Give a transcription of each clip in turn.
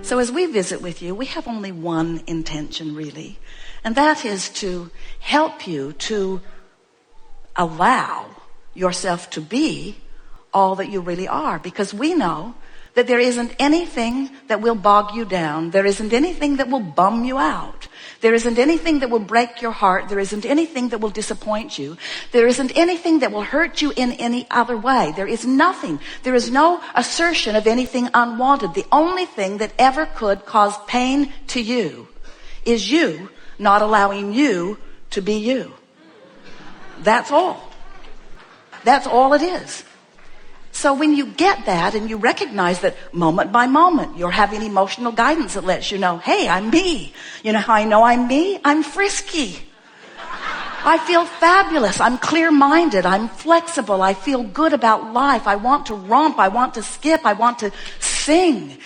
So as we visit with you, we have only one intention, really, and that is to help you to allow yourself to be all that you really are, because we know that there isn't anything that will bog you down. There isn't anything that will bum you out. There isn't anything that will break your heart. There isn't anything that will disappoint you. There isn't anything that will hurt you in any other way. There is nothing. There is no assertion of anything unwanted. The only thing that ever could cause pain to you is you not allowing you to be you. That's all. That's all it is. So when you get that and you recognize that moment by moment you're having emotional guidance that lets you know, hey, I'm me. You know how I know I'm me? I'm frisky. I feel fabulous. I'm clear-minded. I'm flexible. I feel good about life. I want to romp. I want to skip. I want to sing.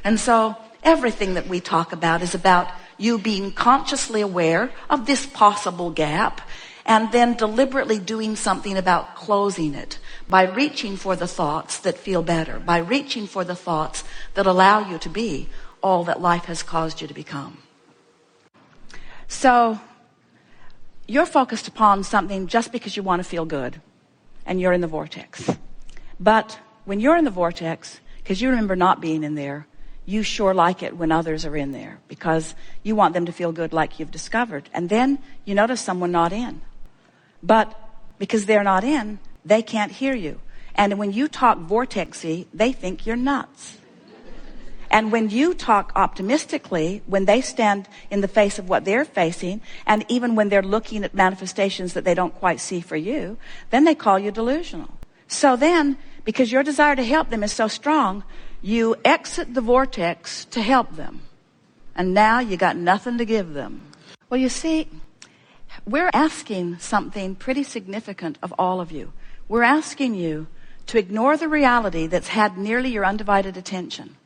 And so everything that we talk about is about you being consciously aware of this possible gap and then deliberately doing something about closing it by reaching for the thoughts that feel better, by reaching for the thoughts that allow you to be all that life has caused you to become. So you're focused upon something just because you want to feel good, and you're in the vortex. But when you're in the vortex, because you remember not being in there, you sure like it when others are in there because you want them to feel good like you've discovered. And then you notice someone not in. But because they're not in, they can't hear you. And when you talk vortexy, they think you're nuts. And when you talk optimistically, when they stand in the face of what they're facing, and even when they're looking at manifestations that they don't quite see for you, then they call you delusional. So then, because your desire to help them is so strong, you exit the vortex to help them. And now you got nothing to give them. Well, you see, we're asking something pretty significant of all of you. We're asking you to ignore the reality that's had nearly your undivided attention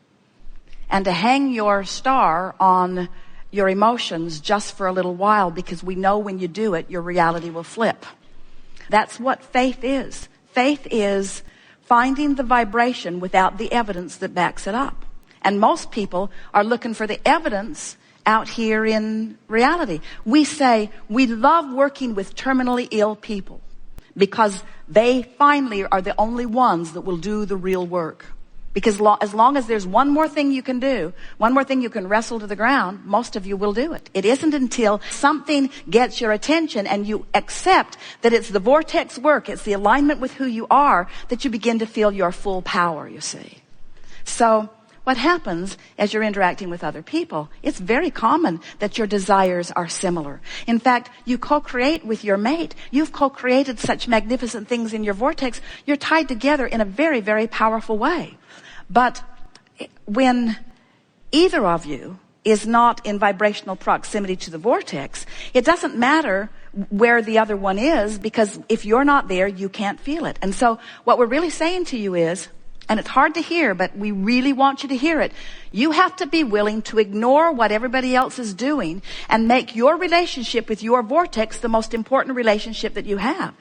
and to hang your star on your emotions just for a little while, because we know when you do it, your reality will flip. That's what faith is. Faith is finding the vibration without the evidence that backs it up. And most people are looking for the evidence out here in reality. We say we love working with terminally ill people because they finally are the only ones that will do the real work. Because as long as there's one more thing you can do, one more thing you can wrestle to the ground, most of you will do it. It isn't until something gets your attention and you accept that it's the vortex work, it's the alignment with who you are, that you begin to feel your full power, you see. So what happens as you're interacting with other people, it's very common that your desires are similar. In fact, you co-create with your mate. You've co-created such magnificent things in your vortex. You're tied together in a very, very powerful way. But when either of you is not in vibrational proximity to the vortex, it doesn't matter where the other one is, because if you're not there, you can't feel it. And so what we're really saying to you is, and it's hard to hear, but we really want you to hear it. You have to be willing to ignore what everybody else is doing and make your relationship with your vortex the most important relationship that you have.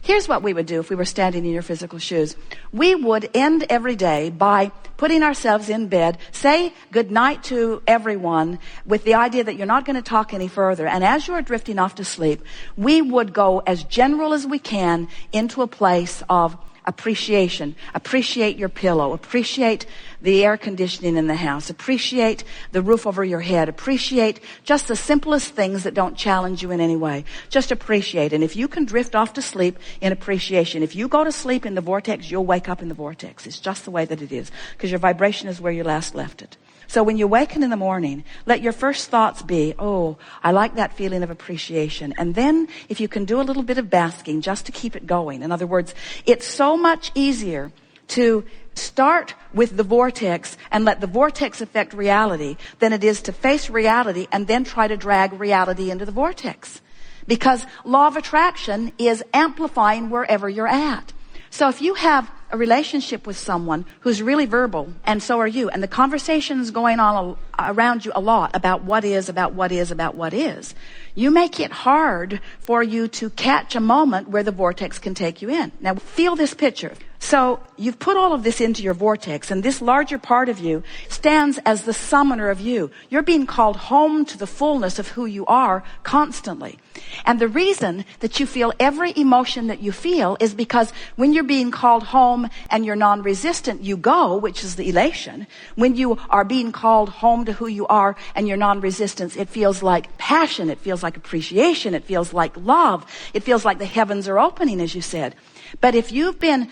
Here's what we would do if we were standing in your physical shoes. We would end every day by putting ourselves in bed, say goodnight to everyone with the idea that you're not going to talk any further. And as you're drifting off to sleep, we would go as general as we can into a place of appreciation. Appreciate your pillow. Appreciate the air conditioning in the house. Appreciate the roof over your head. Appreciate just the simplest things that don't challenge you in any way. Just appreciate. And if you can drift off to sleep in appreciation, if you go to sleep in the vortex, you'll wake up in the vortex. It's just the way that it is, because your vibration is where you last left it. So when you waken in the morning, let your first thoughts be, oh, I like that feeling of appreciation. And then if you can do a little bit of basking just to keep it going. In other words, it's so much easier to start with the vortex and let the vortex affect reality than it is to face reality and then try to drag reality into the vortex. Because law of attraction is amplifying wherever you're at. So if you have a relationship with someone who's really verbal, and so are you, and the conversation's going on around you a lot about what is, you make it hard for you to catch a moment where the vortex can take you in. Now, feel this picture. So you've put all of this into your vortex, and this larger part of you stands as the summoner of you. You're being called home to the fullness of who you are constantly. And the reason that you feel every emotion that you feel is because when you're being called home and you're non-resistant, you go, which is the elation. When you are being called home to who you are and you're non-resistance, it feels like passion, it feels like appreciation, it feels like love, it feels like the heavens are opening, as you said. But if you've been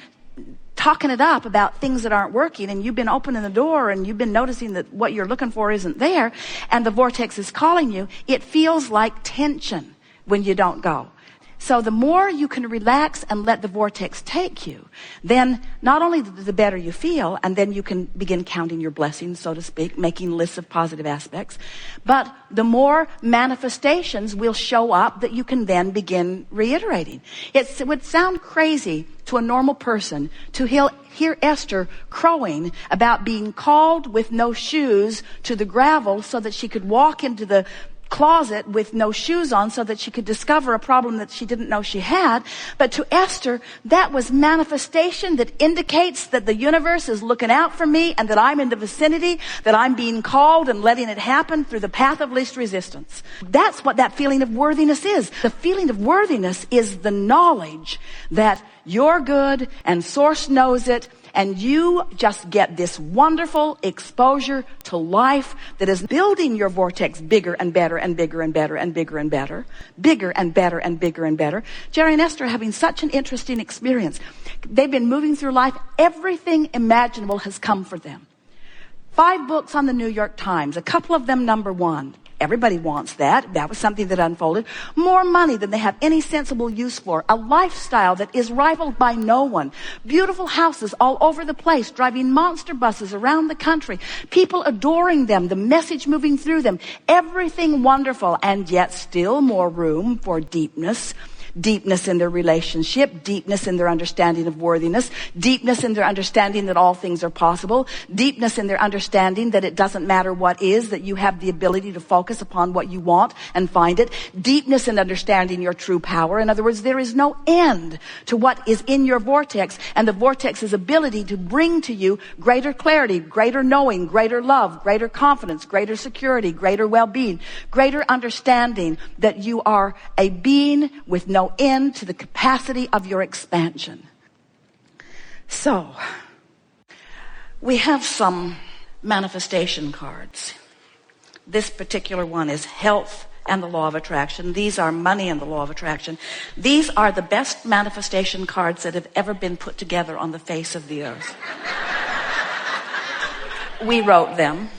talking it up about things that aren't working, and you've been opening the door and you've been noticing that what you're looking for isn't there, and the vortex is calling you, it feels like tension when you don't go. So the more you can relax and let the vortex take you, then not only the better you feel, and then you can begin counting your blessings, so to speak, making lists of positive aspects, but the more manifestations will show up that you can then begin reiterating. It would sound crazy to a normal person to hear Esther crowing about being called with no shoes to the gravel so that she could walk into the closet with no shoes on so that she could discover a problem that she didn't know she had. But to Esther, that was manifestation that indicates that the universe is looking out for me and that I'm in the vicinity, that I'm being called and letting it happen through the path of least resistance. That's what that feeling of worthiness is. The feeling of worthiness is the knowledge that you're good and Source knows it, and you just get this wonderful exposure to life that is building your vortex bigger and better and bigger and better and bigger and better, bigger and better and bigger and better. Jerry and Esther are having such an interesting experience. They've been moving through life. Everything imaginable has come for them. 5 books on the New York Times, a couple of them #1. Everybody wants that. That was something that unfolded. More money than they have any sensible use for. A lifestyle that is rivaled by no one. Beautiful houses all over the place. Driving monster buses around the country. People adoring them. The message moving through them. Everything wonderful. And yet still more room for deepness. Deepness in their relationship, deepness in their understanding of worthiness, deepness in their understanding that all things are possible, deepness in their understanding that it doesn't matter what is, that you have the ability to focus upon what you want and find it, deepness in understanding your true power. In other words, there is no end to what is in your vortex, and the vortex's ability to bring to you greater clarity, greater knowing, greater love, greater confidence, greater security, greater well-being, greater understanding that you are a being with no end to the capacity of your expansion. So, we have some manifestation cards. This particular one is health and the law of attraction. These are money and the law of attraction. These are the best manifestation cards that have ever been put together on the face of the earth. We wrote them.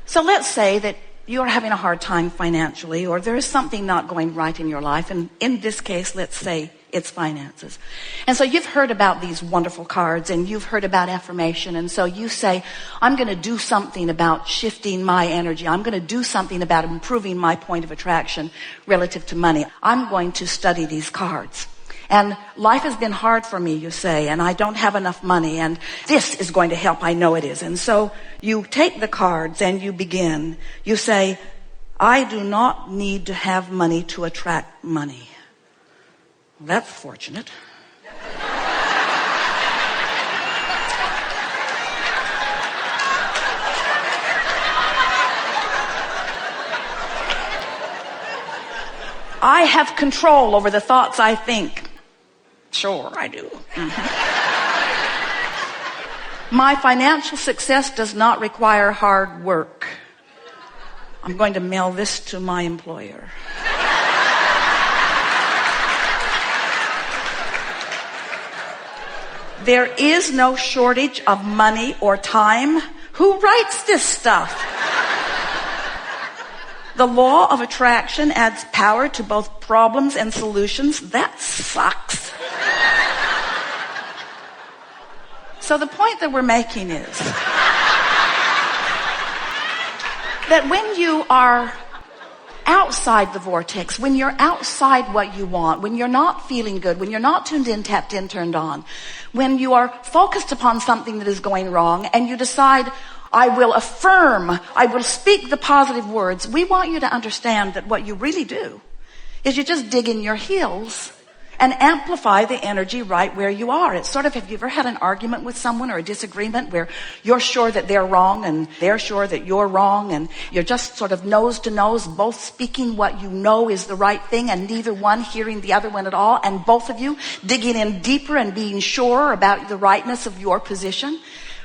So let's say that you're having a hard time financially, or there is something not going right in your life. And in this case, let's say it's finances. And so you've heard about these wonderful cards, and you've heard about affirmation. And so you say, I'm going to do something about shifting my energy. I'm going to do something about improving my point of attraction relative to money. I'm going to study these cards. And life has been hard for me, you say, and I don't have enough money, and this is going to help. I know it is. And so you take the cards and you begin. You say, I do not need to have money to attract money. Well, that's fortunate. I have control over the thoughts I think. Sure, I do. My financial success does not require hard work. I'm going to mail this to my employer. There is no shortage of money or time. Who writes this stuff? The law of attraction adds power to both problems and solutions. That sucks. So the point that we're making is that when you are outside the vortex, when you're outside what you want, when you're not feeling good, when you're not tuned in, tapped in, turned on, when you are focused upon something that is going wrong and you decide, I will affirm, I will speak the positive words, we want you to understand that what you really do is you just dig in your heels and amplify the energy right where you are. It's sort of, have you ever had an argument with someone or a disagreement where you're sure that they're wrong and they're sure that you're wrong, and you're just sort of nose to nose, both speaking what you know is the right thing and neither one hearing the other one at all, and both of you digging in deeper and being sure about the rightness of your position?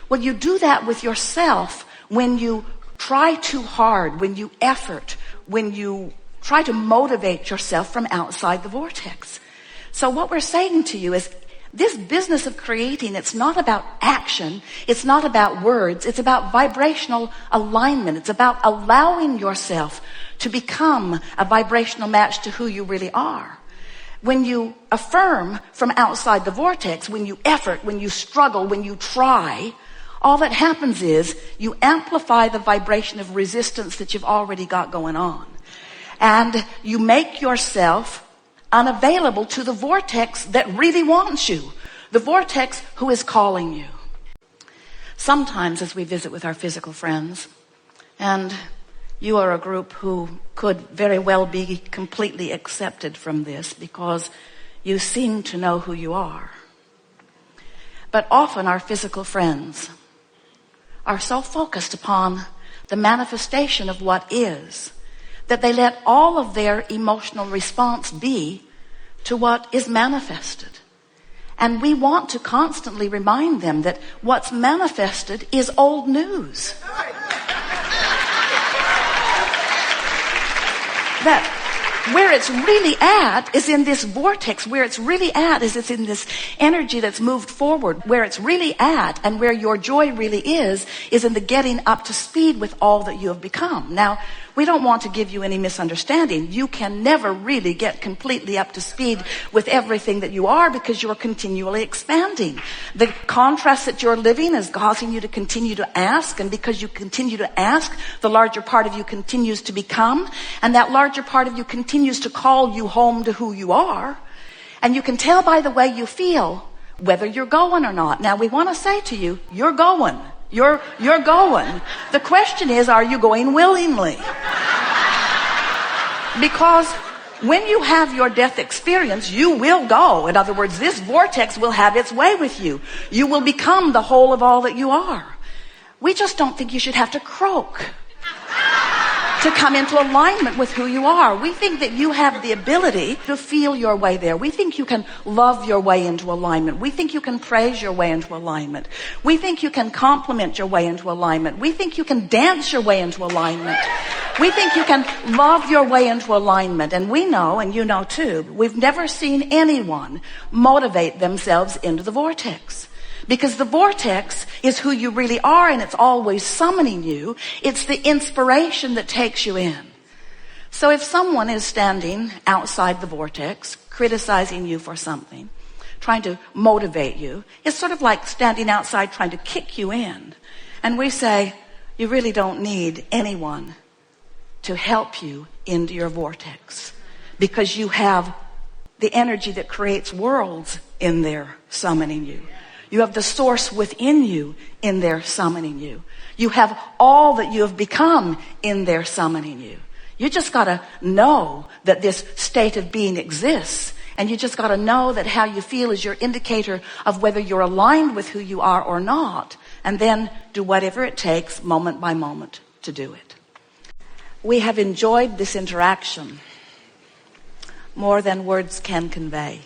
Well, you do that with yourself when you try too hard, when you effort, when you try to motivate yourself from outside the vortex. So what we're saying to you is, this business of creating, it's not about action, it's not about words, it's about vibrational alignment. It's about allowing yourself to become a vibrational match to who you really are. When you affirm from outside the vortex, when you effort, when you struggle, when you try, all that happens is you amplify the vibration of resistance that you've already got going on. And you make yourself unavailable to the vortex that really wants you. The vortex who is calling you. Sometimes as we visit with our physical friends, and you are a group who could very well be completely accepted from this because you seem to know who you are. But often our physical friends are so focused upon the manifestation of what is, that they let all of their emotional response be to what is manifested. And we want to constantly remind them that what's manifested is old news. That where it's really at is in this vortex. Where it's really at is it's in this energy that's moved forward. Where it's really at and where your joy really is in the getting up to speed with all that you have become. Now, we don't want to give you any misunderstanding. You can never really get completely up to speed with everything that you are because you're continually expanding. The contrast that you're living is causing you to continue to ask, and because you continue to ask, the larger part of you continues to become, and that larger part of you continues to call you home to who you are. And you can tell by the way you feel whether you're going or not. Now, we want to say to you, you're going. You're going. The question is, are you going willingly? Because when you have your death experience, you will go. In other words, this vortex will have its way with you. You will become the whole of all that you are. We just don't think you should have to croak to come into alignment with who you are. We think that you have the ability to feel your way there. We think you can love your way into alignment. We think you can praise your way into alignment. We think you can compliment your way into alignment. We think you can dance your way into alignment. We think you can love your way into alignment. And we know, and you know too, we've never seen anyone motivate themselves into the vortex. Because the vortex is who you really are, and it's always summoning you. It's the inspiration that takes you in. So if someone is standing outside the vortex, criticizing you for something, trying to motivate you, it's sort of like standing outside trying to kick you in. And we say, you really don't need anyone to help you into your vortex, because you have the energy that creates worlds in there summoning you. You have the source within you in there summoning you. You have all that you have become in there summoning you. You just got to know that this state of being exists. And you just got to know that how you feel is your indicator of whether you're aligned with who you are or not. And then do whatever it takes moment by moment to do it. We have enjoyed this interaction more than words can convey.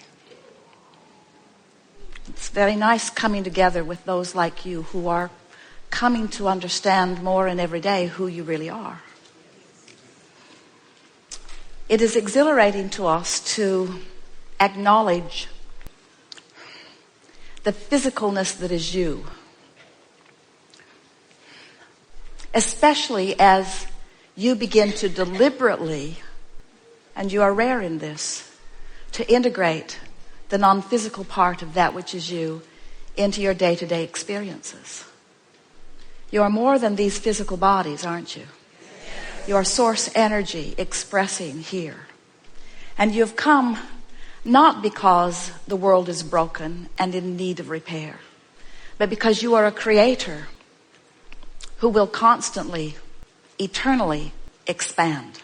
It's very nice coming together with those like you who are coming to understand more and every day who you really are. It is exhilarating to us to acknowledge the physicalness that is you, especially as you begin to deliberately, and you are rare in this, to integrate the non-physical part of that which is you into your day-to-day experiences. You are more than these physical bodies, aren't you? You are source energy expressing here. And you've come not because the world is broken and in need of repair, but because you are a creator who will constantly, eternally expand.